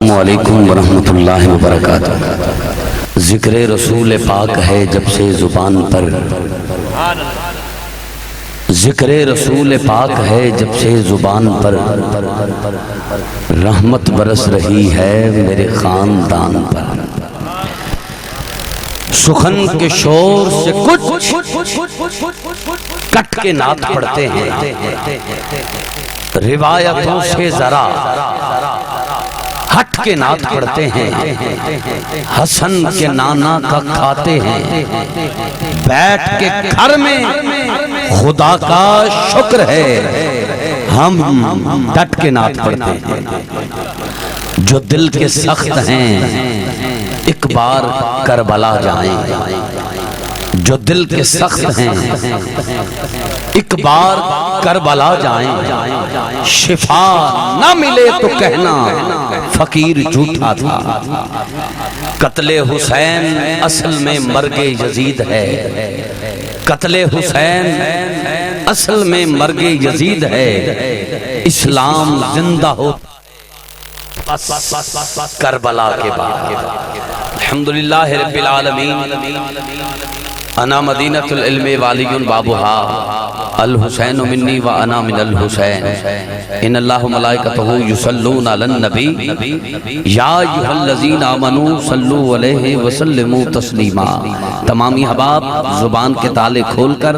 السلام علیکم ورحمۃ اللہ وبرکاتہ۔ ذکر رسول پاک ہے جب سے زبان پر، ذکر رسول پاک ہے جب سے زبان پر، رحمت برس رہی ہے میرے خاندان پر۔ سخن کے شور سے کچھ کٹ کے نعت پڑھتے ہیں، روایتوں سے ذرا ہٹ کے نعت پڑھتے ہیں، حسن کے نانا کا کھاتے ہیں، بیٹھ کے گھر میں خدا کا شکر ہے ہم ڈٹ کے نعت پڑھتے ہیں۔ جو دل کے سخت ہیں ایک بار کربلا جائیں، جو دل کے سخت ہیں ایک بار کربلا جائیں، شفا نہ ملے تو کہنا فقیر جھوٹا تھا۔ قتل حسین اصل میں مرگ یزید ہے، قتل حسین اصل میں مرگ یزید ہے، اسلام زندہ ہو کربلا کے بعد۔ الحمدللہ رب العالمین، انا مدینۃ العلم والی بابها، الحسین منی و انا من الحسین، ان اللہ ملائکتہ یصلون علی النبی یا ایھا الذین آمنوا صلوا علیہ وسلموا تسلیما۔ تمامی احباب زبان کے تالے کھول کر،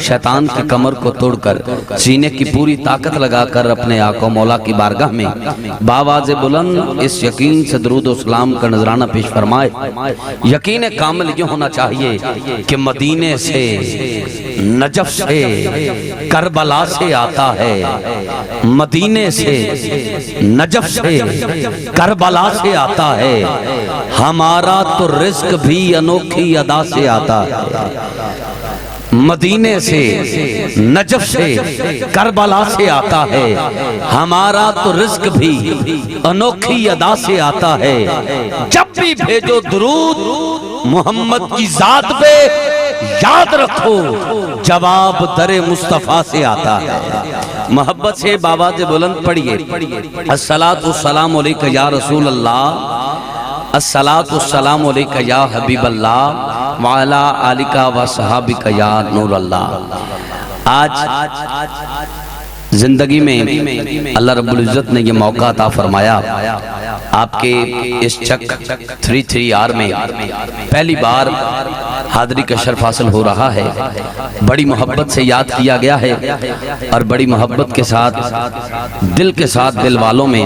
شیطان کی کمر کو توڑ کر، سینے کی پوری طاقت لگا کر اپنے آقا مولا کی بارگاہ میں بآواز بلند اس یقین سے درود و سلام کا نذرانہ پیش فرمائے۔ یقین کامل یہ ہونا چاہیے کہ مدینے سے، نجف سے، کربلا سے آتا ہے، مدینے سے، نجف سے، کربلا سے آتا ہے، ہمارا تو رزق بھی انوکھی ادا سے آتا ہے۔ مدینے سے، نجف سے، کربلا سے آتا ہے، ہمارا تو رزق بھی انوکھی ادا سے آتا ہے۔ جب بھی بھیجو درود محمد کی ذات پہ، یاد رکھو جواب در مصطفیٰ سے آتا ہے۔ محبت سے بآواز بلند پڑھیے، الصلاۃ والسلام علیک یا رسول اللہ، الصلاۃ والسلام علیک یا حبیب اللہ، وعلی آلک و صحابک یا نور اللہ۔ آج زندگی میں اللہ رب العزت نے یہ موقع عطا فرمایا، آپ کے اس چک 33R میں پہلی بار حاضری کا شرف حاصل ہو رہا ہے۔ بڑی محبت سے یاد کیا گیا ہے اور بڑی محبت کے ساتھ، دل کے ساتھ، دل والوں میں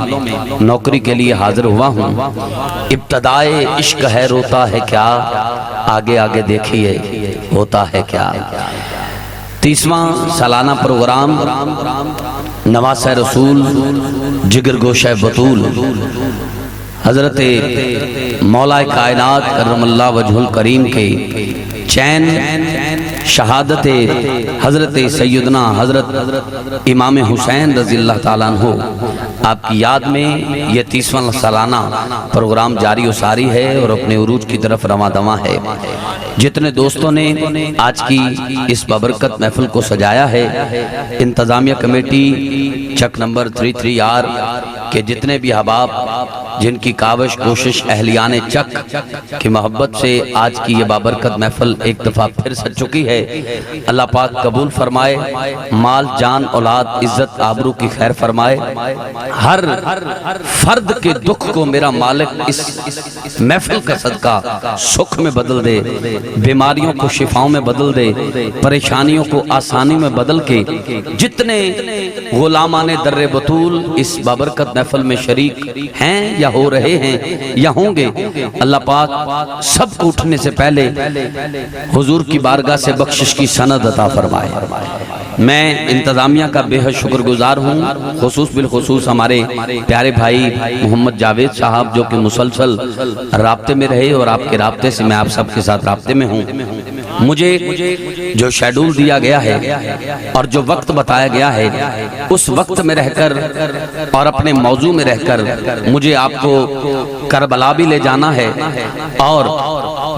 نوکری کے لیے حاضر ہوا ہوں۔ ابتدائے عشق ہے روتا ہے کیا، آگے آگے دیکھیے ہوتا ہے کیا۔ 30واں سالانہ پروگرام نواسہ رسول جگر گوشہ بطول حضرت مولا کائنات کرم اللہ وجہ الکریم کے چین شہادت حضرت سیدنا حضرت امام حسین رضی اللہ تعالیٰ عنہ آپ کی یاد میں یہ 30واں سالانہ پروگرام جاری و ساری ہے اور اپنے عروج کی طرف رواں دواں ہے۔ جتنے دوستوں نے آج کی اس بابرکت محفل کو سجایا ہے، انتظامیہ کمیٹی چک نمبر 33R کے جتنے بھی احباب جن کی کاوش کوشش اہلیان چک کی محبت سے آج کی یہ بابرکت محفل ایک دفعہ پھر سج چکی ہے، اللہ پاک قبول فرمائے، مال جان اولاد عزت آبرو کی خیر فرمائے۔ ہر فرد کے دکھ کو میرا مالک اس محفل کا صدقہ سکھ میں بدل دے، بیماریوں کو شفاؤں میں بدل دے، پریشانیوں کو آسانی میں بدل کے جتنے غلامان در بطول اس بابرکت محفل میں شریک ہیں یا ہو رہے ہیں یا ہوں گے، اللہ پاک سب کو اٹھنے سے پہلے حضور کی بارگاہ سے بخشش کی سند عطا فرمائے۔ میں انتظامیہ کا بے حد شکر گزار ہوں، خصوص بالخصوص ہمارے پیارے بھائی محمد جاوید صاحب جو کہ مسلسل رابطے میں رہے اور آپ کے رابطے سے میں آپ سب کے ساتھ رابطے میں ہوں۔ مجھے جو شیڈول دیا گیا ہے اور جو وقت بتایا گیا ہے، اس وقت میں رہ کر اور اپنے موضوع میں رہ کر مجھے آپ کو کربلا بھی لے جانا ہے اور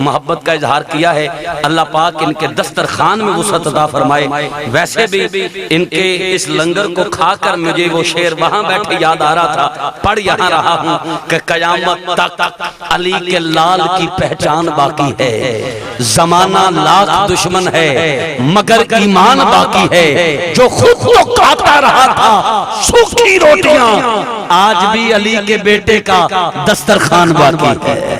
محبت کا اظہار کیا ہے، اللہ پاک ان کے دسترخوان میں وسعت عطا فرمائے۔ ویسے بھی ان کے اس لنگر کو کھا کر مجھے وہ شعر وہاں بیٹھے یاد آ رہا تھا، پڑھ یہاں رہا ہوں کہ قیامت تک علی کے لال کی پہچان باقی ہے، زمانہ لاکھ دشمن ہے مگر ایمان باقی ہے، جو خود تو کھاتا رہا تھا سوکھی روٹیاں آج بھی علی کے بیٹے کا دسترخوان باقی ہے۔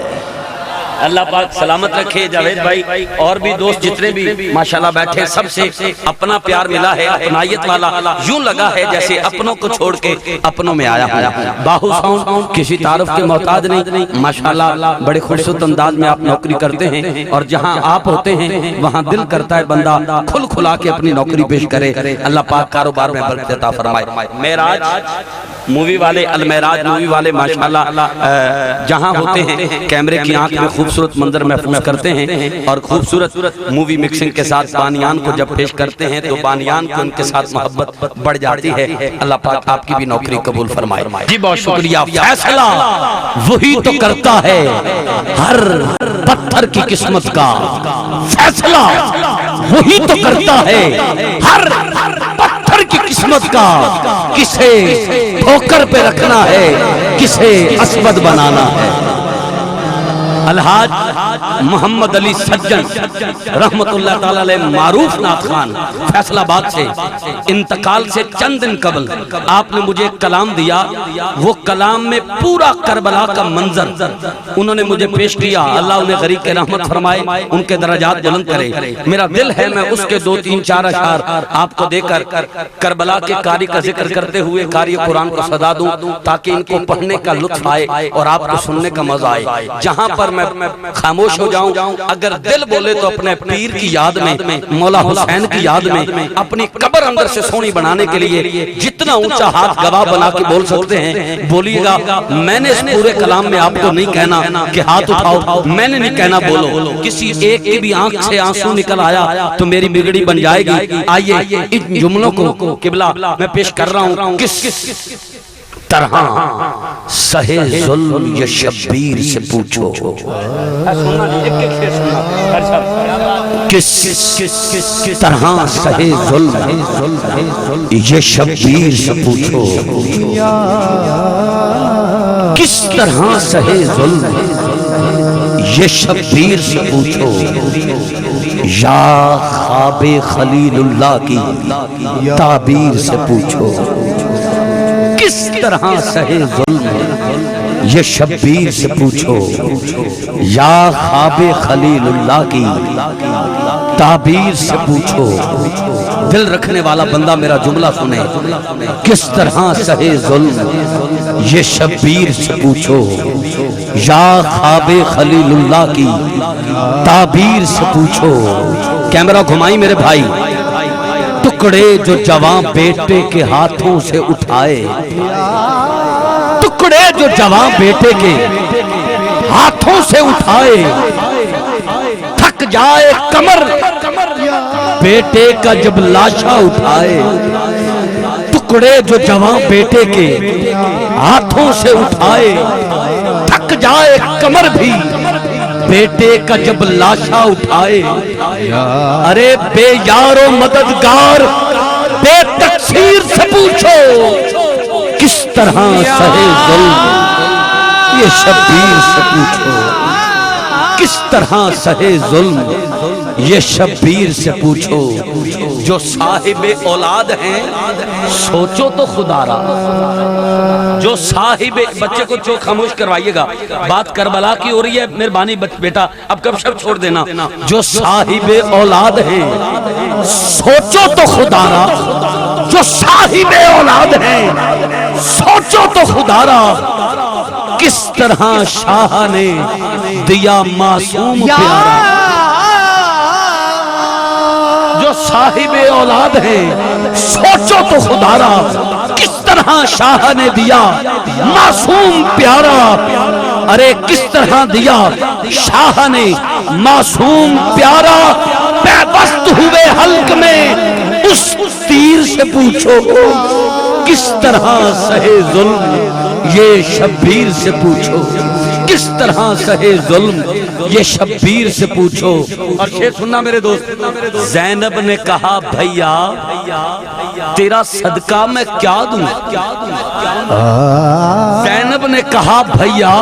اللہ پاک سلامت رکھے جاوید بھائی اور بھی دوست جتنے بھی ماشاءاللہ بیٹھے، سب سے اپنا پیار ملا ہے، اپنائیت والا، یوں لگا ہے جیسے اپنوں کو چھوڑ کے اپنوں میں آیا ہوں۔ باہو ساؤنڈ کسی تعارف کے محتاج نہیں، ماشاءاللہ بڑے خوبصورت انداز میں آپ نوکری کرتے ہیں، اور جہاں آپ ہوتے ہیں وہاں دل کرتا ہے بندہ کھل کھلا کے اپنی نوکری پیش کرے۔ اللہ پاک کاروبار میں برکت عطا فرمائے۔ معراج مووی والے، المعراج مووی والے ماشاءاللہ جہاں ہوتے ہیں کیمرے کی آنکھ میں خوبصورت منظر محفوظ کرتے ہیں، اور خوبصورت مووی مکسنگ کے ساتھ بانیان کو جب پیش کرتے ہیں تو بانیان کو ان کے ساتھ محبت بڑھ جاتی ہے۔ اللہ پاک آپ کی بھی نوکری قبول فرمائے۔ جی بہت شکریہ۔ فیصلہ وہی تو کرتا ہے ہر پتھر کی قسمت کا، فیصلہ وہی تو کرتا ہے ہر پتھر کی قسمت کا، کسے ٹھوکر پہ رکھنا ہے کسے اسود بنانا ہے۔ الحاج محمد علی سجن رحمت اللہ تعالی علیہ معروف نعت خوان فیصل آباد سے، انتقال سے چند دن قبل آپ نے مجھے ایک کلام دیا، وہ کلام میں پورا کربلا کا منظر انہوں نے مجھے پیش کیا۔ اللہ انہیں غریق کے رحمت فرمائے، ان کے درجات بلند کرے۔ میرا دل ہے میں اس کے 2-3-4 اشعار آپ کو دے کر کربلا کے قاری کا ذکر کرتے ہوئے قاری قرآن کو صدا دوں، تاکہ ان کو پڑھنے کا لطف آئے اور آپ کو سننے کا مزہ آئے۔ جہاں پر میں خاموش ہو جاؤں، اگر دل بولے تو اپنے پیر کی یاد میں، مولا حسین کی یاد میں، اپنی قبر اندر سے سونی بنانے کے لیے جتنا اونچا ہاتھ گواہ بنا کے بول سکتے ہیں بولیے گا۔ میں نے اس پورے کلام میں آپ کو نہیں کہنا کہ ہاتھ اٹھاؤ، میں نے نہیں کہنا بولو، کسی ایک کی بھی آنکھ سے آنسو نکل آیا تو میری بگڑی بن جائے گی۔ آئیے ان جملوں کو قبلہ میں پیش کر رہا ہوں۔ کس طرح سہے ظلم یہ شبیر سے پوچھو، کس طرح سہے ظلم یہ شبیر سے پوچھو، کس طرح سہے ظلم یہ شبیر سے پوچھو، یا خواب خلیل اللہ کی تعبیر سے پوچھو، کس طرح سہے ظلم یہ شبیر سے پوچھو، یا خواب خلیل اللہ کی تعبیر سے پوچھو۔ دل رکھنے والا بندہ میرا جملہ سنے، کس طرح سہے ظلم یہ شبیر سے پوچھو، یا خواب خلیل اللہ کی تعبیر سے پوچھو۔ کیمرہ گھمائی میرے بھائی، ٹکڑے جو جوان بیٹے کے ہاتھوں سے اٹھائے، ٹکڑے جو جوان بیٹے کے ہاتھوں سے اٹھائے، تھک جائے کمر بیٹے کا جب لاشا اٹھائے، ٹکڑے جو جوان بیٹے کے ہاتھوں سے اٹھائے، تھک جائے کمر بھی بیٹے کا جب لاشا اٹھائے۔ ارے بے یار و مددگار بے تقصیر سے پوچھو، کس طرح سہے ظلم یہ شبیر سے پوچھو، کس طرح سہے ظلم یہ شبیر سے پوچھو۔ جو صاحب اولاد ہیں سوچو تو خدا را، جو صاحب بچے کو جو خاموش کروائیے گا، بات کربلا کی ہو رہی ہے، مہربانی بیٹا اب کب شب چھوڑ دینا۔ جو صاحب اولاد ہیں سوچو تو خدا را، جو صاحب اولاد ہیں سوچو تو خدا را، کس طرح شاہ نے دیا معصوم پیارا۔ جو صاحب اولاد ہیں سوچو تو خدا را، کس طرح شاہ نے دیا معصوم پیارا۔ ارے کس طرح دیا شاہ نے معصوم پیارا، پیوست ہوئے حلق میں اس تیر سے پوچھو، کس طرح سہے ظلم یہ شبیر سے پوچھو، کس طرح سہے ظلم یہ شبیر سے پوچھو. اور شیخ سننا میرے دوست، زینب نے کہا بھیا تیرا صدقہ میں کیا دوں. زینب نے کہا بھیا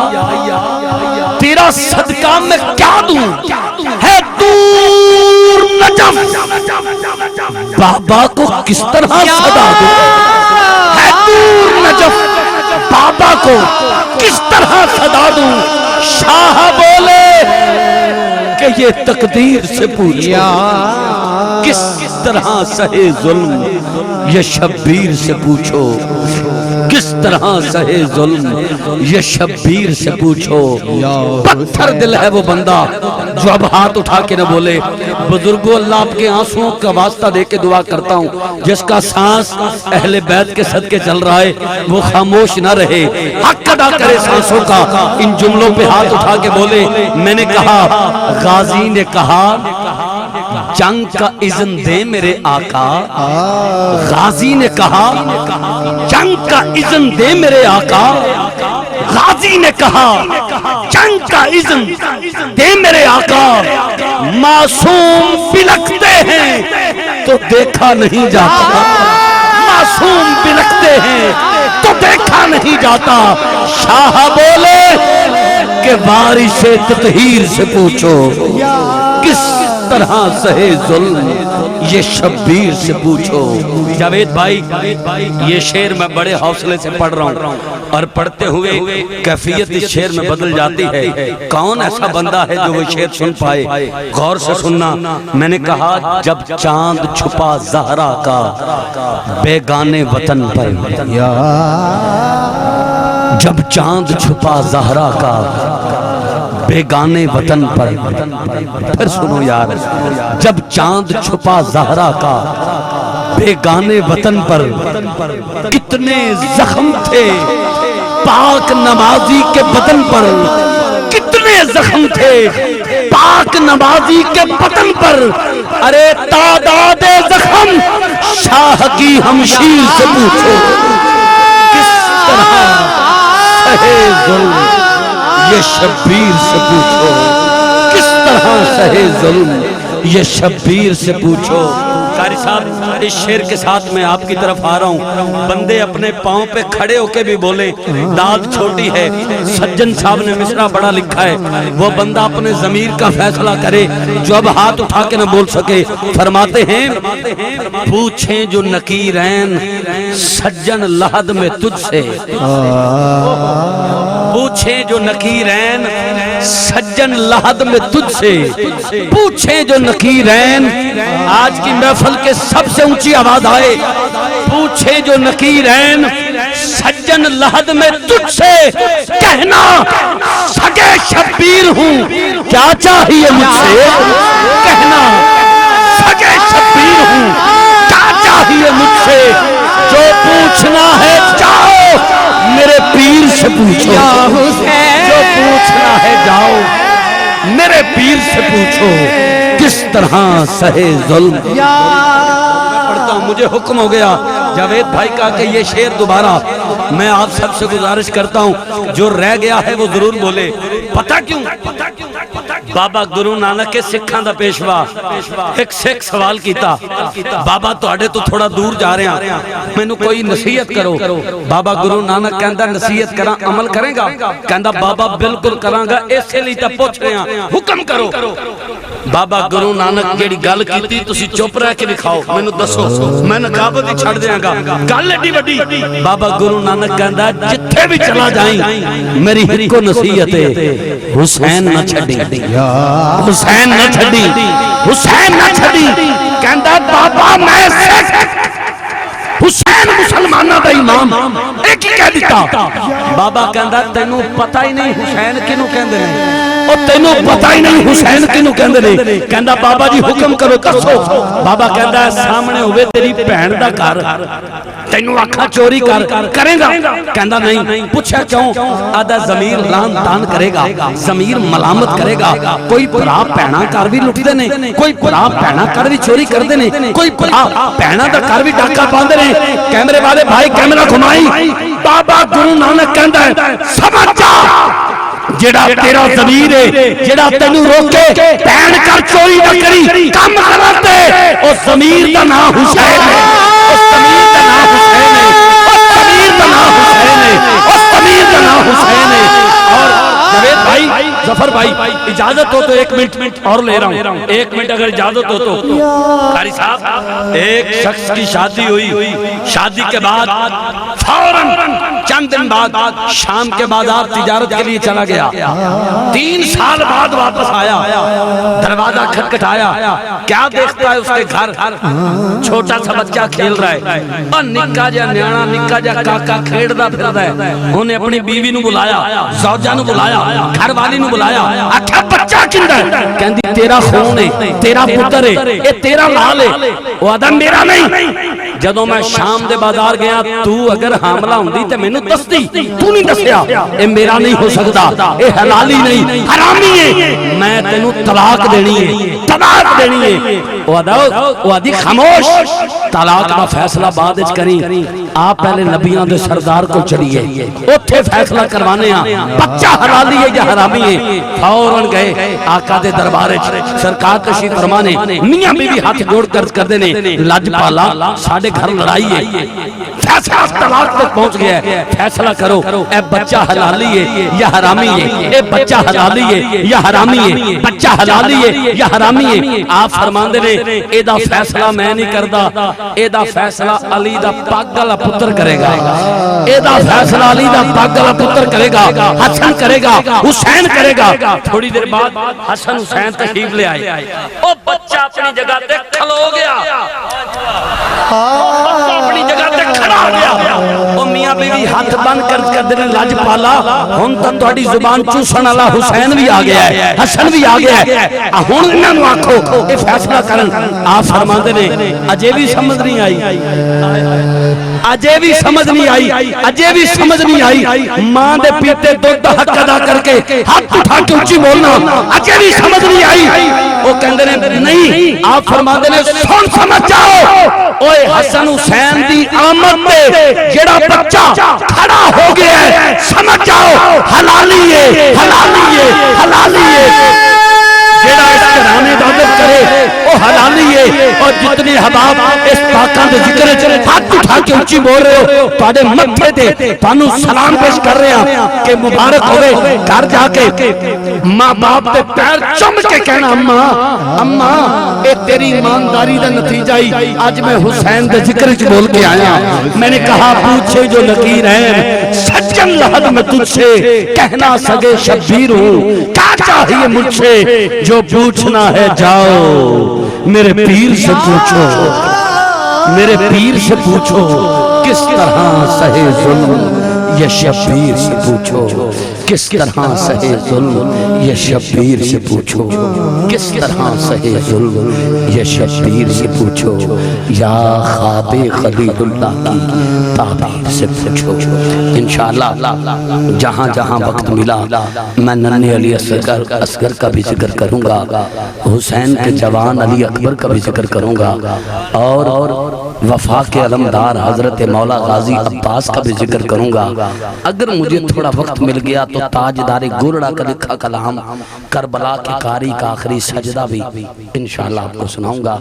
تیرا صدقہ میں کیا دوں. ہے دور نجف بابا کو کس طرح صدا دوں. ہے دور نجف بابا کو کس طرح صدا دوں. شاہ بولے کہ یہ تقدیر سے پوچھو کس طرح سہے ظلم یہ شبیر سے پوچھو. کس طرح سہے ظلم یہ شبیر سے پوچھو. پتھر دل ہے وہ بندہ جو اب ہاتھ اٹھا کے نہ بولے. بزرگوں اللہ آپ کے آنسوں کا واسطہ دے کے دعا کرتا ہوں جس کا سانس اہل بیت کے صدقے چل رہا ہے وہ خاموش نہ رہے، حق ادا کرے سانسوں کا. ان جملوں پہ ہاتھ اٹھا کے بولے میں نے کہا غازی نے کہا جنگ کا اذن دے میرے آقا. غازی نے کہا جنگ کا اذن دے میرے آقا. غازی نے کہا جنگ کا اذن دے میرے آقا. معصوم بلکتے ہیں تو دیکھا نہیں جاتا. معصوم بلکتے ہیں تو دیکھا نہیں جاتا. شاہ بولے کہ بارش تطہیر سے پوچھو کس طرح سہے ظلم یہ شبیر سے پوچھو. جاوید بھائی یہ شعر میں بڑے حوصلے سے پڑھ رہا ہوں اور پڑھتے ہوئے کیفیت اس شعر میں بدل جاتی ہے. کون ایسا بندہ ہے جو وہ شعر سن پائے؟ غور سے سننا. میں نے کہا جب چاند چھپا زہرا کا بیگانے وطن پر. جب چاند چھپا زہرا کا بیگانے وطن پر. پھر سنو یار. جب چاند چھپا زہرا کا بیگانے وطن پر کتنے زخم تھے پاک نمازی کے بدن پر. کتنے زخم تھے پاک نمازی کے بدن پر. ارے تعداد زخم شاہ کی ہمشیر سے پوچھو کس طرح سہے ظلم یہ شبیر سے پوچھو. کس طرح سہے ظلم یہ شبیر سے پوچھو. قاری صاحب اس شعر کے ساتھ میں آپ کی طرف آ رہا ہوں. بندے اپنے پاؤں پہ کھڑے ہو کے بھی بولے داد چھوٹی ہے. سجن صاحب نے مصرع بڑا لکھا ہے. وہ بندہ اپنے ضمیر کا فیصلہ کرے جو اب ہاتھ اٹھا کے نہ بول سکے. فرماتے ہیں پوچھیں جو نکیرین سجن لحد میں تجھ سے. پوچھیں جو نکیرین سجن لحد میں تجھ سے. پوچھیں جو نکیرین آج کی محفل کے سب سے اونچی آواز آئے. پوچھے جو نکیرین سجن لحد میں تجھ سے کہنا سگے شبیر ہوں کیا چاہیے مجھ سے. کہنا سگے شبیر ہوں کیا چاہیے مجھ سے. جو پوچھنا ہے جاؤ میرے پیر سے پوچھو. جو پوچھنا ہے جاؤ میرے پیر سے پوچھو کس طرح سہے ظلم. پڑھتا ہوں مجھے حکم ہو گیا جاوید بھائی کا کہ یہ شعر دوبارہ میں آپ سب سے گزارش کرتا ہوں جو رہ گیا ہے وہ ضرور بولے. پتہ کیوں؟ بابا گرو نانک کے سکھاں دا پیشوا ایک سکھ سوال کیتا بابا تواڈے تو تھوڑا دور جا رہے ہیں مینوں کوئی نصیحت کرو. بابا گرو نانک کہندا نصیحت کراں عمل کرے گا؟ کہندا بابا بالکل کراں گا اسی لیے تے پوچھ رہے ہیں حکم کرو. بابا گرو نانک جیڑی گل کیتی تسی چپ رہ کے دکھاؤ مینوں دسو میں نقابت ہی چھڑ دیاں گا. گل ایڈی وڈی. بابا گرو نانک کہندا جتھے بھی چلا جائیں میری ہکو نصیحت ہے حسین نہ چھڈی. حسین نہ چھڈی. حسین نہ چھڈی. کہندا بابا میں حسین مسلمانہ دا امام ایک ہی کہہ دیتا. بابا کہندا تینوں پتہ ہی نہیں حسین کینوں کہندے نے. اور تینوں پتہ ہی نہیں حسین کینوں کہندے نے. کہندا بابا جی حکم کرو دسو. بابا کہندا سامنے ہوئے تیری بہن دا گھر تینوں آکھا چوری کرے گا؟ کہندا نہیں. پوچھا کیوں؟ آدھا ضمیر لان تان کرے گا ضمیر ملامت کرے گا. کوئی بھرا بہنا گھر بھی لٹدے نے کوئی بھرا بہنا گھر بھی چوری کردے نے کوئی بھرا بہنا دا گھر بھی ڈاکہ پاندے نے. کیمرے والے بھائی کیمرہ گھمائی. بابا گرو نانک کہندا ہے سمجھ جا جڑا تیرا ضمیر ہے جڑا تینوں روکے بہن کر چوری نہ کری کم غلط ہے او ضمیر دا نام حسین ہے اس ضمیر دا نام حسین ہے اس ضمیر دا نام حسین ہے اس ضمیر دا نام حسین ہے اور جاوید بھائی ظفر بھائی اجازت ہو تو ایک منٹ اور لے رہا ہوں ایک منٹ اگر اجازت ہو تو قاری صاحب ایک شخص کی شادی ہوئی شادی کے بعد فوراً چند دن بعد شام کے بازار تجارت کے لیے چلا گیا 3 سال بعد واپس آیا دروازہ کھٹکھٹایا کیا دیکھتا ہے اس کے گھر چھوٹا سا بچہ کھیل رہا ہے اور نکا جا نیانا نکا جا کاکا کھیڑدا پھردا ہے انہیں اپنی بیوی نو بلایا زوجہ نو بلایا گھر والی نو بلایا آکھا بچہ کیندا ہے کہندی تیرا خون ہے تیرا پتر ہے اے تیرا لال ہے وہ آدم میرا نہیں جدوں میں شام دے بازار گیا تو اگر حاملہ ہوندی تے مینوں دسدی تو نہیں دسیا اے میرا نہیں ہو سکدا اے حلالی نہیں حرامی ہے میں تینوں طلاق دینی ہے طلاق دینی ہے وہ آدھی خاموش طلاق دا فیصلہ بعد وچ کریں آپ پہلے نبیاں دے سردار کو چڑھیے اوتھے فیصلہ کروانے ہاں بچہ حلالی ہے یا حرامی ہے فوراً گئے آقا دے دربار وچ سرکار تشریف فرمانے میاں بیوی ہاتھ جوڑ کر دے نے لج پالا ساڈے گھر لڑائی ہے فیصلہ طلاق تک پہنچ گیا ہے فیصلہ کرو اے بچہ حلالی ہے یا حرامی ہے اے بچہ حلالی ہے یا حرامی ہے بچہ حلالی ہے یا حرامی ہے آپ فرماندے نے اے دا فیصلہ میں نہیں کردا اے دا فیصلہ علی دا پاک والا پتر کرے گا اے دا فیصلہ علی دا پاک والا پتر کرے گا حسن کرے گا حسین کرے گا تھوڑی دیر بعد حسن حسین تشریف لے آئے او بچہ اپنی جگہ تے کھلو گیا اپنی جگہ تے کھڑا ہو گیا او میاں بیوی ہاتھ بند کر دے لج پالا ہن تے تہاڈی زبان چوسن والا حسین بھی آ گیا ہے حسن بھی آ گیا ہے ہن انہاں نوں آکھو اے فیصلہ کرن آپ فرماندے نے اجے بھی سمجھ نہیں آئی اجے بھی سمجھ نہیں آئی اجے بھی سمجھ نہیں آئی ماں دے پیتے دودھ دا حق ادا کر کے ہاتھ اٹھا کے اونچی بولنا اجے بھی سمجھ نہیں آئی وہ کہندے نے نہیں آپ فرماندے نے سن سمجھ جاؤ اوے حسن حسین دی آمد تے جڑا بچہ کھڑا ہو گیا ہے سمجھ جاؤ حلالی ہے حلالی ہے حلالی ہے جڑا اس گھرانے دا عادت کرے وہ حلالی ہے اور جتنے احباب اس پاکاں دے ذکر وچ ہاتھ اٹھا کے اونچی بول رہے ہو تواڈے متھے تے تانوں سلام پیش کر رہے ہیں کہ مبارک ہوے گھر جا کے ماں باپ تے پیر چوم کے کہنا اماں اے تیری ایمانداری دا نتیجہ ہی آج میں حسین دے ذکر وچ بول کے آیا میں نے کہا پوچھے جو لکیر ہیں سجن لحد میں تجھ سے کہنا سگے شبیر ہوں کیا چاہیے مجھ سے جو پوچھنا ہے جاؤ میرے پیر سے پوچھو میرے پیر سے پوچھو کس طرح سہے ظلم یہ شبیر سے پوچھو کس طرح سہے ظلم یہ شبیر سے پوچھو کس طرح سہے ظلم یہ شبیر سے پوچھو یا خواب خلیل اللہ کی تعبیر سے پوچھو انشاءاللہ جہاں جہاں وقت ملا میں ننھے علی اصغر کا بھی ذکر کروں گا حسین کے جوان علی اکبر کا بھی ذکر کروں گا اور وفا کے علمدار حضرت مولا غازی عباس کا بھی ذکر کروں گا اگر مجھے تھوڑا وقت مل گیا تو تاجدار گرڑا کا لکھا کلام کربلا کی قاری کا آخری سجدہ بھی انشاءاللہ آپ کو سناؤں گا